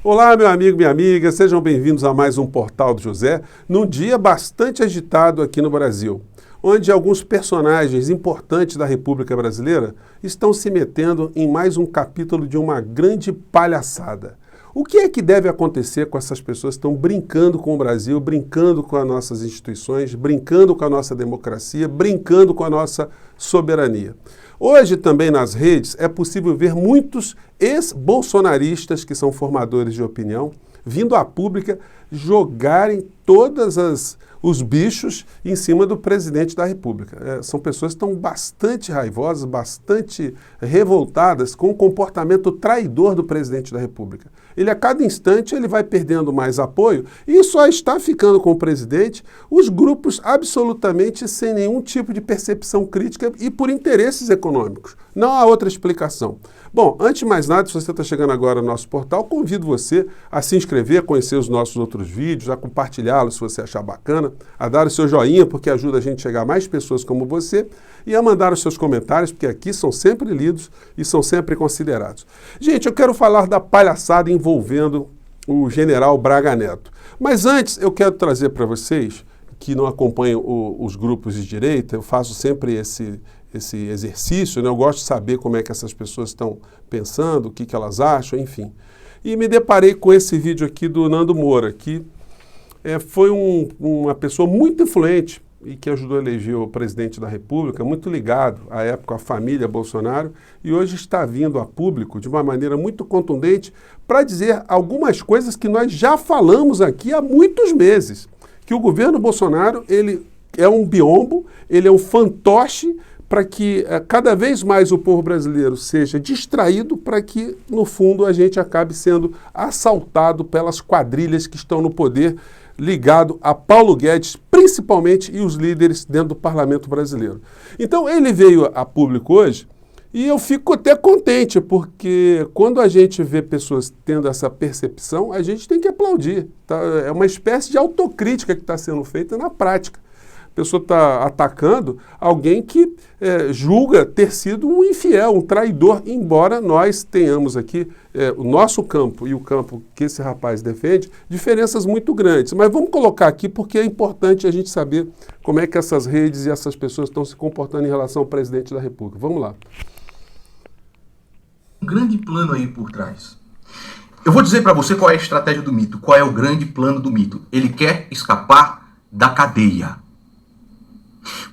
Olá, meu amigo, minha amiga, sejam bem-vindos a mais um Portal do José, num dia bastante agitado aqui no Brasil, onde alguns personagens importantes da República Brasileira estão se metendo em mais um capítulo de uma grande palhaçada. O que é que deve acontecer com essas pessoas que estão brincando com o Brasil, brincando com as nossas instituições, brincando com a nossa democracia, brincando com a nossa soberania? Hoje também nas redes é possível ver muitos ex-bolsonaristas que são formadores de opinião vindo à pública jogarem os bichos em cima do presidente da República. São pessoas que estão bastante raivosas, bastante revoltadas com o comportamento traidor do presidente da República. Ele, a cada instante, ele vai perdendo mais apoio e só está ficando com o presidente os grupos absolutamente sem nenhum tipo de percepção crítica e por interesses econômicos. Não há outra explicação. Bom, antes de mais nada, se você está chegando agora no nosso portal, convido você a se inscrever, a conhecer os nossos outros vídeos, a compartilhá-los se você achar bacana, a dar o seu joinha, porque ajuda a gente a chegar a mais pessoas como você, e a mandar os seus comentários, porque aqui são sempre lidos e são sempre considerados. Gente, eu quero falar da palhaçada envolvendo o general Braga Neto. Mas antes, eu quero trazer para vocês, que não acompanham os grupos de direita, eu faço sempre esse exercício, né? Eu gosto de saber como é que essas pessoas estão pensando, o que elas acham, enfim. E me deparei com esse vídeo aqui do Nando Moura, que foi uma pessoa muito influente e que ajudou a eleger o presidente da República, muito ligado à época à família Bolsonaro, e hoje está vindo a público de uma maneira muito contundente para dizer algumas coisas que nós já falamos aqui há muitos meses, que o governo Bolsonaro ele é um biombo, ele é um fantoche para que cada vez mais o povo brasileiro seja distraído para que, no fundo, a gente acabe sendo assaltado pelas quadrilhas que estão no poder, ligado a Paulo Guedes, principalmente, e os líderes dentro do parlamento brasileiro. Então, ele veio a público hoje e eu fico até contente, porque quando a gente vê pessoas tendo essa percepção, a gente tem que aplaudir. Tá? É uma espécie de autocrítica que está sendo feita na prática. A pessoa está atacando alguém que julga ter sido um infiel, um traidor, embora nós tenhamos aqui o nosso campo e o campo que esse rapaz defende, diferenças muito grandes. Mas vamos colocar aqui porque é importante a gente saber como é que essas redes e essas pessoas estão se comportando em relação ao presidente da República. Vamos lá. Um grande plano aí por trás. Eu vou dizer para você qual é a estratégia do mito, qual é o grande plano do mito. Ele quer escapar da cadeia.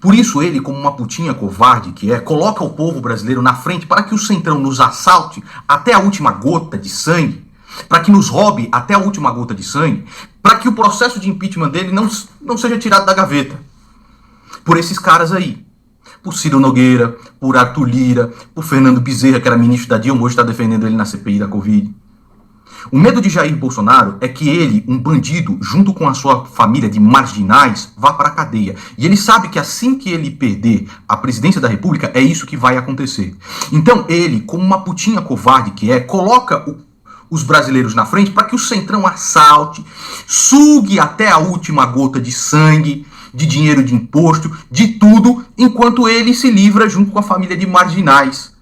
Por isso ele, como uma putinha covarde que é, coloca o povo brasileiro na frente para que o Centrão nos assalte até a última gota de sangue, para que nos roube até a última gota de sangue, para que o processo de impeachment dele não seja tirado da gaveta. Por esses caras aí. Por Ciro Nogueira, por Arthur Lira, por Fernando Bezerra, que era ministro da Dilma, hoje está defendendo ele na CPI da Covid. O medo de Jair Bolsonaro é que ele, um bandido, junto com a sua família de marginais, vá para a cadeia. E ele sabe que assim que ele perder a presidência da República, é isso que vai acontecer. Então ele, como uma putinha covarde que é, coloca os brasileiros na frente para que o Centrão assalte, sugue até a última gota de sangue, de dinheiro de imposto, de tudo, enquanto ele se livra junto com a família de marginais.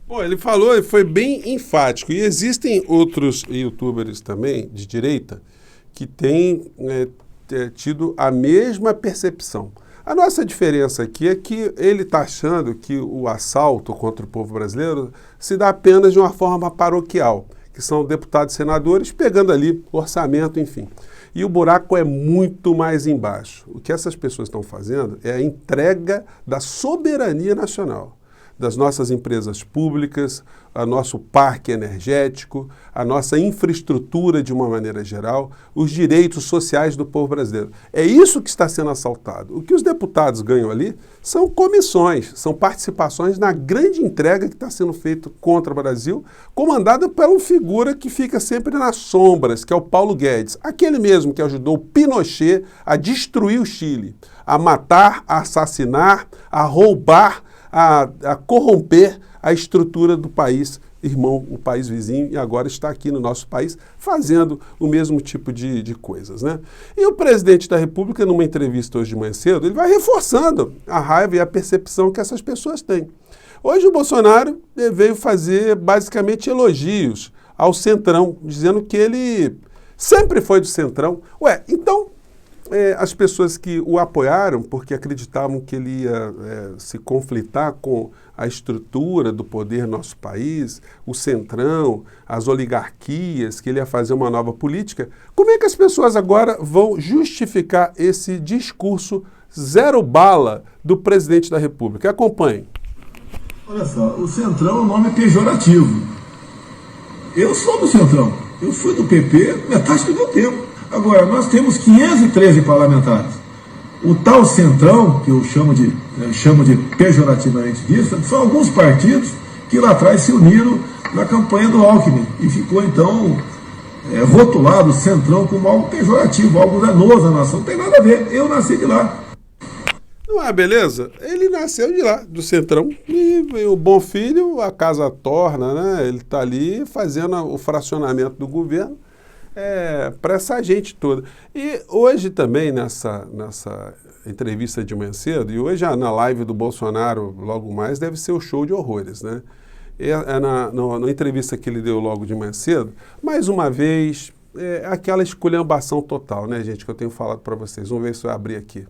Bom, ele falou, foi bem enfático. E existem outros youtubers também, de direita, que têm tido a mesma percepção. A nossa diferença aqui é que ele está achando que o assalto contra o povo brasileiro se dá apenas de uma forma paroquial, que são deputados e senadores pegando ali orçamento, enfim. E o buraco é muito mais embaixo. O que essas pessoas estão fazendo é a entrega da soberania nacional, das nossas empresas públicas, o nosso parque energético, a nossa infraestrutura de uma maneira geral, os direitos sociais do povo brasileiro. É isso que está sendo assaltado. O que os deputados ganham ali são comissões, são participações na grande entrega que está sendo feita contra o Brasil, comandada por uma figura que fica sempre nas sombras, que é o Paulo Guedes, aquele mesmo que ajudou Pinochet a destruir o Chile, a matar, a assassinar, a roubar, a corromper a estrutura do país irmão, o país vizinho, e agora está aqui no nosso país fazendo o mesmo tipo de coisas, né? E o presidente da República, numa entrevista hoje de manhã cedo, ele vai reforçando a raiva e a percepção que essas pessoas têm. Hoje o Bolsonaro veio fazer basicamente elogios ao Centrão, dizendo que ele sempre foi do Centrão. Ué, então as pessoas que o apoiaram porque acreditavam que ele ia se conflitar com a estrutura do poder no nosso país, o Centrão, as oligarquias, que ele ia fazer uma nova política, como é que as pessoas agora vão justificar esse discurso zero bala do presidente da República? Acompanhe. Olha só, o Centrão é um nome pejorativo. Eu sou do Centrão, eu fui do PP metade do meu tempo. Agora, nós temos 513 parlamentares. O tal Centrão, que eu chamo de pejorativamente disso, são alguns partidos que lá atrás se uniram na campanha do Alckmin e ficou então rotulado o Centrão como algo pejorativo, algo danoso à nação. Não tem nada a ver, eu nasci de lá. Não é, beleza? Ele nasceu de lá, do Centrão, e o bom filho, a casa torna, né? Ele está ali fazendo o fracionamento do governo para essa gente toda. E hoje também, nessa entrevista de manhã cedo, e hoje na live do Bolsonaro, logo mais, deve ser o show de horrores, né? Na entrevista que ele deu logo de manhã cedo, mais uma vez, aquela esculhambação total, né, gente, que eu tenho falado para vocês. Vamos ver se eu abrir aqui.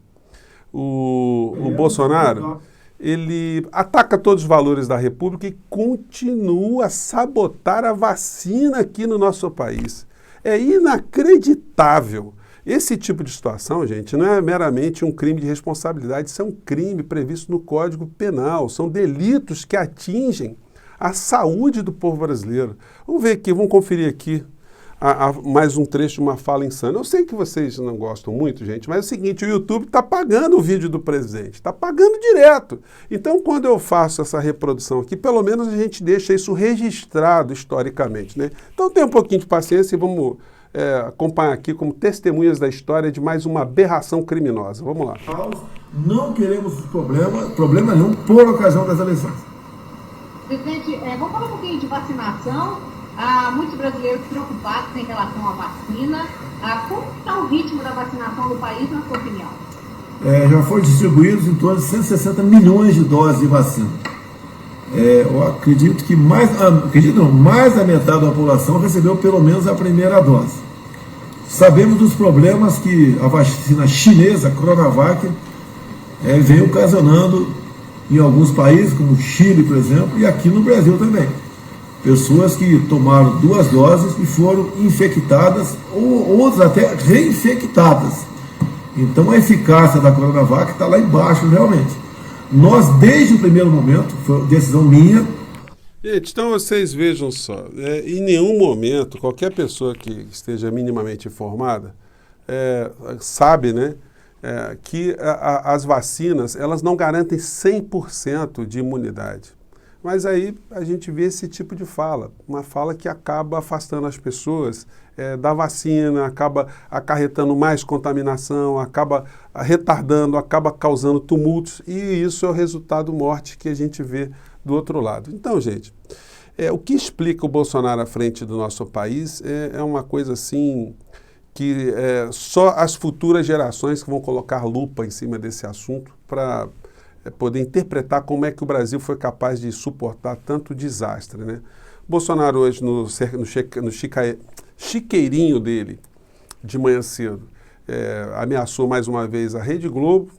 O Bolsonaro, ele ataca todos os valores da República e continua a sabotar a vacina aqui no nosso país. É inacreditável. Esse tipo de situação, gente, não é meramente um crime de responsabilidade, isso é um crime previsto no Código Penal, são delitos que atingem a saúde do povo brasileiro. Vamos ver aqui, vamos conferir aqui mais um trecho de uma fala insana. Eu sei que vocês não gostam muito, gente, mas é o seguinte, o YouTube está pagando o vídeo do presidente, está pagando direto. Então, quando eu faço essa reprodução aqui, pelo menos a gente deixa isso registrado historicamente, né? Então, tenha um pouquinho de paciência e vamos acompanhar aqui como testemunhas da história de mais uma aberração criminosa. Vamos lá. Não queremos problema nenhum por ocasião das eleições. Presidente, vamos falar um pouquinho de vacinação. Há muitos brasileiros preocupados em relação à vacina. Como está o ritmo da vacinação do país, na sua opinião? Já foram distribuídos em torno de 160 milhões de doses de vacina. Eu acredito que mais da metade da população recebeu pelo menos a primeira dose. Sabemos dos problemas que a vacina chinesa, Coronavac, vem ocasionando em alguns países, como o Chile, por exemplo, e aqui no Brasil também. Pessoas que tomaram 2 doses e foram infectadas, ou outras até reinfectadas. Então a eficácia da Coronavac está lá embaixo, realmente. Nós, desde o primeiro momento, foi decisão minha. Gente, então vocês vejam só, em nenhum momento, qualquer pessoa que esteja minimamente informada sabe, né, que as vacinas, elas não garantem 100% de imunidade. Mas aí a gente vê esse tipo de fala, uma fala que acaba afastando as pessoas da vacina, acaba acarretando mais contaminação, acaba retardando, acaba causando tumultos, e isso é o resultado morte que a gente vê do outro lado. Então, gente, o que explica o Bolsonaro à frente do nosso país é uma coisa assim que só as futuras gerações que vão colocar lupa em cima desse assunto para poder interpretar como é que o Brasil foi capaz de suportar tanto desastre, né? Bolsonaro hoje no chiqueirinho dele, de manhã cedo, ameaçou mais uma vez a Rede Globo,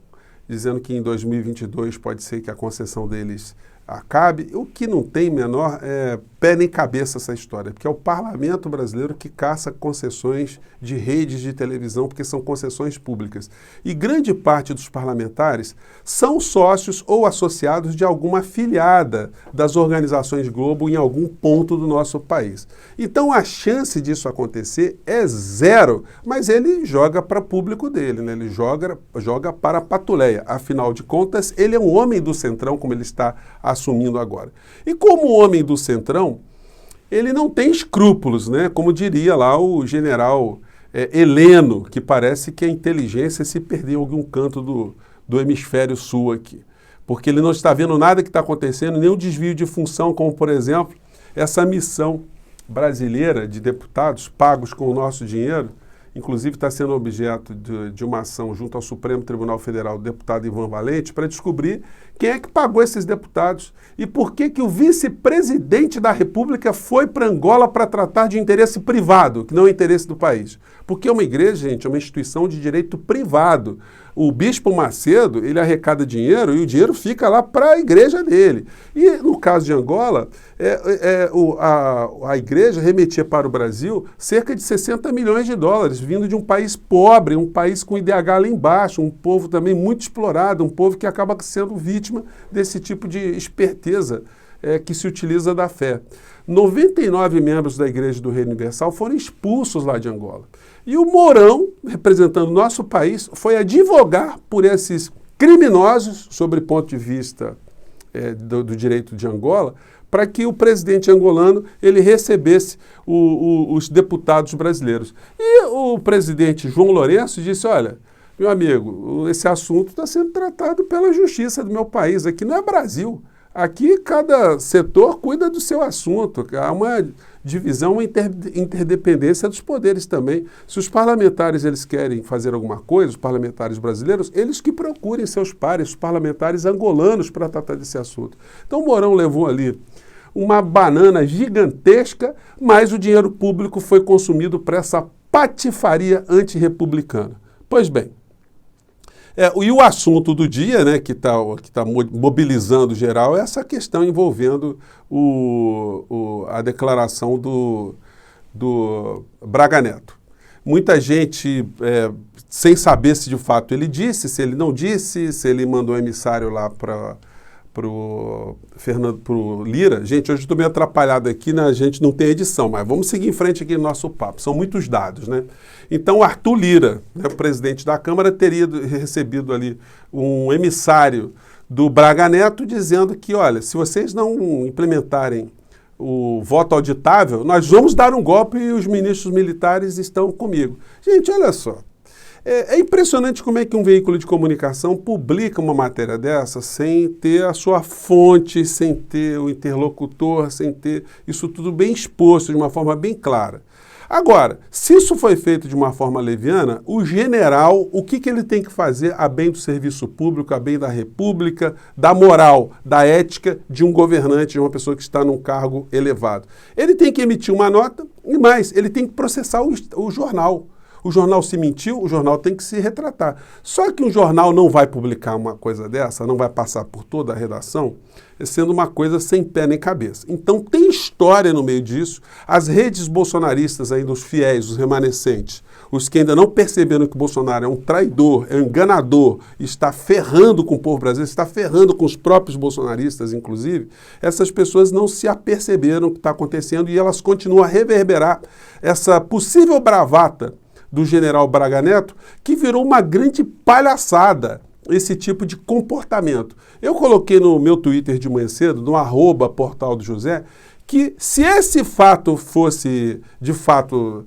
dizendo que em 2022 pode ser que a concessão deles acabe. O que não tem menor pé nem cabeça essa história, porque é o parlamento brasileiro que caça concessões de redes de televisão, porque são concessões públicas. E grande parte dos parlamentares são sócios ou associados de alguma afiliada das organizações Globo em algum ponto do nosso país. Então a chance disso acontecer é zero, mas ele joga para o público dele, né? Ele joga para a patuleia. Afinal de contas, ele é um homem do Centrão, como ele está assumindo agora. E como homem do Centrão, ele não tem escrúpulos, né? Como diria lá o general Heleno, que parece que a inteligência se perdeu em algum canto do hemisfério sul aqui. Porque ele não está vendo nada que está acontecendo, nenhum desvio de função, como, por exemplo, essa missão brasileira de deputados pagos com o nosso dinheiro inclusive está sendo objeto de uma ação junto ao Supremo Tribunal Federal, o deputado Ivan Valente, para descobrir quem é que pagou esses deputados e por que o vice-presidente da República foi para Angola para tratar de interesse privado, que não é interesse do país. Porque uma igreja, gente, é uma instituição de direito privado. O Bispo Macedo, ele arrecada dinheiro e o dinheiro fica lá para a igreja dele. E no caso de Angola, a igreja remetia para o Brasil cerca de 60 milhões de dólares, vindo de um país pobre, um país com IDH lá embaixo, um povo também muito explorado, um povo que acaba sendo vítima desse tipo de esperteza que se utiliza da fé. 99 membros da Igreja do Reino Universal foram expulsos lá de Angola. E o Mourão, representando o nosso país, foi advogar por esses criminosos, sob o ponto de vista do direito de Angola, para que o presidente angolano ele recebesse os deputados brasileiros. E o presidente João Lourenço disse, olha, meu amigo, esse assunto está sendo tratado pela justiça do meu país, aqui não é Brasil. Aqui cada setor cuida do seu assunto, há uma divisão, uma interdependência dos poderes também. Se os parlamentares eles querem fazer alguma coisa, os parlamentares brasileiros, eles que procurem seus pares, os parlamentares angolanos para tratar desse assunto. Então o Mourão levou ali uma banana gigantesca, mas o dinheiro público foi consumido para essa patifaria antirrepublicana. Pois bem, e o assunto do dia, né, que tá mobilizando geral, é essa questão envolvendo a declaração do Braga Neto. Muita gente, sem saber se de fato ele disse, se ele não disse, se ele mandou emissário lá para pro Lira. Gente, hoje estou meio atrapalhado aqui, né? A gente não tem edição, mas vamos seguir em frente aqui no nosso papo. São muitos dados, né? Então, Arthur Lira, né, o presidente da Câmara, teria recebido ali um emissário do Braga Neto dizendo que, olha, se vocês não implementarem o voto auditável, nós vamos dar um golpe e os ministros militares estão comigo. Gente, olha só. É impressionante como é que um veículo de comunicação publica uma matéria dessa sem ter a sua fonte, sem ter o interlocutor, sem ter isso tudo bem exposto, de uma forma bem clara. Agora, se isso foi feito de uma forma leviana, o general, o que ele tem que fazer a bem do serviço público, a bem da república, da moral, da ética de um governante, de uma pessoa que está num cargo elevado? Ele tem que emitir uma nota e mais, ele tem que processar o jornal. O jornal se mentiu, o jornal tem que se retratar. Só que um jornal não vai publicar uma coisa dessa, não vai passar por toda a redação, sendo uma coisa sem pé nem cabeça. Então tem história no meio disso. As redes bolsonaristas ainda, os fiéis, os remanescentes, os que ainda não perceberam que o Bolsonaro é um traidor, é um enganador, está ferrando com o povo brasileiro, está ferrando com os próprios bolsonaristas, inclusive, essas pessoas não se aperceberam o que está acontecendo e elas continuam a reverberar essa possível bravata do general Braga Neto, que virou uma grande palhaçada esse tipo de comportamento. Eu coloquei no meu Twitter de manhã cedo, no @Portal do José, que se esse fato fosse, de fato,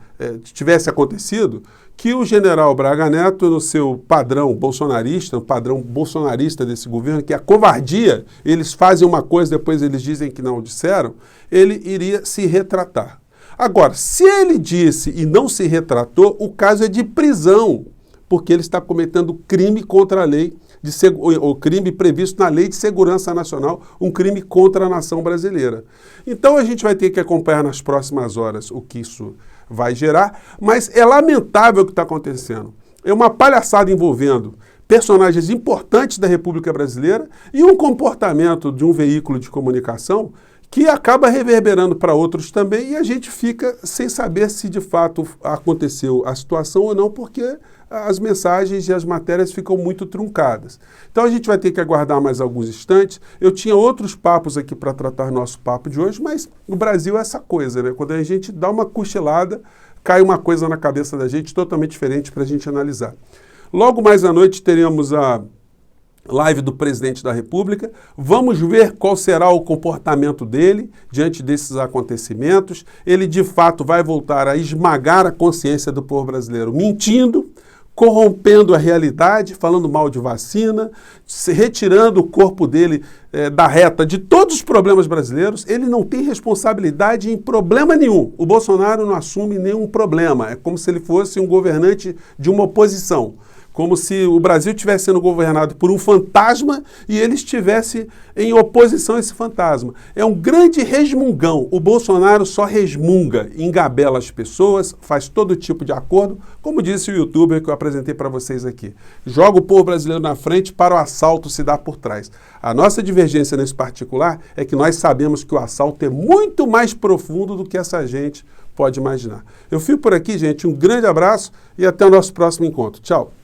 tivesse acontecido, que o general Braga Neto, no seu padrão bolsonarista, o padrão bolsonarista desse governo, que é a covardia, eles fazem uma coisa, depois eles dizem que não disseram, ele iria se retratar. Agora, se ele disse e não se retratou, o caso é de prisão, porque ele está cometendo crime contra a lei, o crime previsto na Lei de Segurança Nacional, um crime contra a nação brasileira. Então a gente vai ter que acompanhar nas próximas horas o que isso vai gerar, mas é lamentável o que está acontecendo. É uma palhaçada envolvendo personagens importantes da República Brasileira e um comportamento de um veículo de comunicação que acaba reverberando para outros também e a gente fica sem saber se de fato aconteceu a situação ou não, porque as mensagens e as matérias ficam muito truncadas. Então a gente vai ter que aguardar mais alguns instantes. Eu tinha outros papos aqui para tratar nosso papo de hoje, mas o Brasil é essa coisa, né? Quando a gente dá uma cochilada, cai uma coisa na cabeça da gente totalmente diferente para a gente analisar. Logo mais à noite teremos a live do presidente da República. Vamos ver qual será o comportamento dele diante desses acontecimentos. Ele, de fato, vai voltar a esmagar a consciência do povo brasileiro, mentindo, corrompendo a realidade, falando mal de vacina, retirando o corpo dele da reta de todos os problemas brasileiros. Ele não tem responsabilidade em problema nenhum. O Bolsonaro não assume nenhum problema. É como se ele fosse um governante de uma oposição. Como se o Brasil estivesse sendo governado por um fantasma e ele estivesse em oposição a esse fantasma. É um grande resmungão. O Bolsonaro só resmunga, engabela as pessoas, faz todo tipo de acordo, como disse o youtuber que eu apresentei para vocês aqui. Joga o povo brasileiro na frente para o assalto se dar por trás. A nossa divergência nesse particular é que nós sabemos que o assalto é muito mais profundo do que essa gente pode imaginar. Eu fico por aqui, gente. Um grande abraço e até o nosso próximo encontro. Tchau.